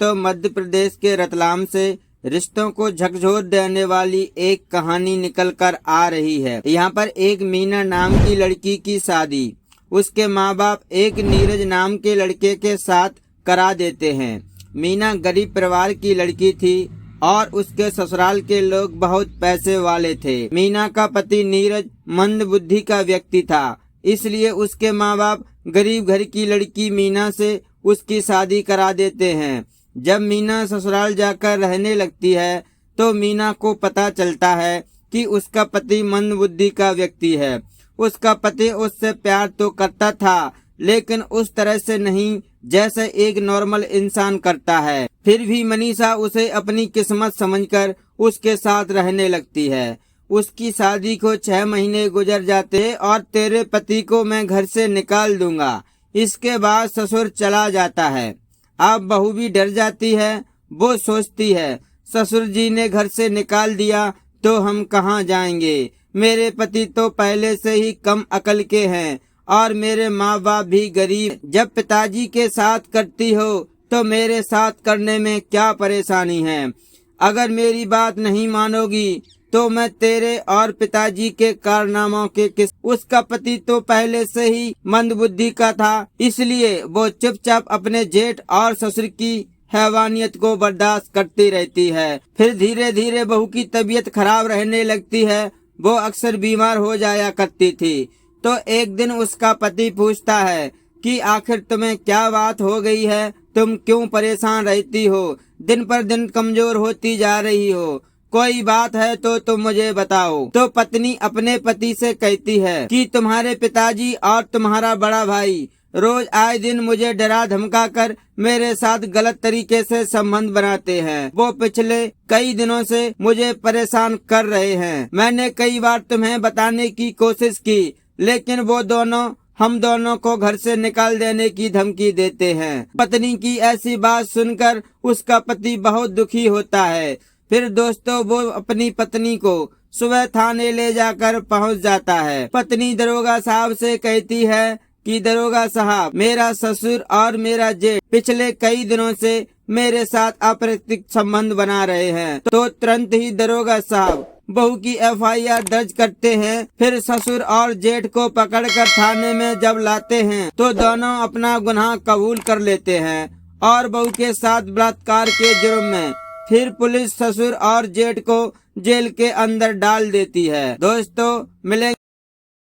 दोस्तों, मध्य प्रदेश के रतलाम से रिश्तों को झकझोर देने वाली एक कहानी निकल कर आ रही है। यहाँ पर एक मीना नाम की लड़की की शादी उसके माँ बाप एक नीरज नाम के लड़के के साथ करा देते हैं। मीना गरीब परिवार की लड़की थी और उसके ससुराल के लोग बहुत पैसे वाले थे। मीना का पति नीरज मंद बुद्धि का व्यक्ति था, इसलिए उसके माँ बाप गरीब घर की लड़की मीना से उसकी शादी करा देते हैं। जब मीना ससुराल जाकर रहने लगती है तो मीना को पता चलता है कि उसका पति मंद बुद्धि का व्यक्ति है। उसका पति उससे प्यार तो करता था, लेकिन उस तरह से नहीं जैसे एक नॉर्मल इंसान करता है। फिर भी मनीषा उसे अपनी किस्मत समझकर उसके साथ रहने लगती है। उसकी शादी को 6 महीने गुजर जाते और तेरे पति को मैं घर से निकाल दूंगा। इसके बाद ससुर चला जाता है। अब बहू भी डर जाती है। वो सोचती है, ससुर जी ने घर से निकाल दिया तो हम कहाँ जाएंगे। मेरे पति तो पहले से ही कम अकल के हैं और मेरे माँ बाप भी गरीब। जब पिताजी के साथ करती हो तो मेरे साथ करने में क्या परेशानी है। अगर मेरी बात नहीं मानोगी तो मैं तेरे और पिताजी के कारनामों के किस। उसका पति तो पहले से ही मंदबुद्धि का था, इसलिए वो चुपचाप अपने जेठ और ससुर की हैवानियत को बर्दाश्त करती रहती है। फिर धीरे धीरे बहू की तबीयत खराब रहने लगती है। वो अक्सर बीमार हो जाया करती थी। तो एक दिन उसका पति पूछता है कि आखिर तुम्हें क्या बात हो गई है, तुम क्यों परेशान रहती हो, दिन पर दिन कमजोर होती जा रही हो, कोई बात है तो तुम मुझे बताओ। तो पत्नी अपने पति से कहती है कि तुम्हारे पिताजी और तुम्हारा बड़ा भाई रोज आए दिन मुझे डरा धमका कर मेरे साथ गलत तरीके से संबंध बनाते हैं। वो पिछले कई दिनों से मुझे परेशान कर रहे हैं। मैंने कई बार तुम्हें बताने की कोशिश की, लेकिन वो दोनों हम दोनों को घर से निकाल देने की धमकी देते हैं। पत्नी की ऐसी बात सुनकर उसका पति बहुत दुखी होता है। फिर दोस्तों, वो अपनी पत्नी को सुबह थाने ले जाकर पहुंच जाता है। पत्नी दरोगा साहब से कहती है कि दरोगा साहब, मेरा ससुर और मेरा जेठ पिछले कई दिनों से मेरे साथ अप्रैक्टिक संबंध बना रहे हैं। तो तुरंत ही दरोगा साहब बहू की FIR दर्ज करते हैं। फिर ससुर और जेठ को पकड़कर थाने में जब लाते हैं तो दोनों अपना गुनाह कबूल कर लेते हैं और बहू के साथ बलात्कार के जुर्म में फिर पुलिस ससुर और जेठ को जेल के अंदर डाल देती है। दोस्तों, मिलेंगे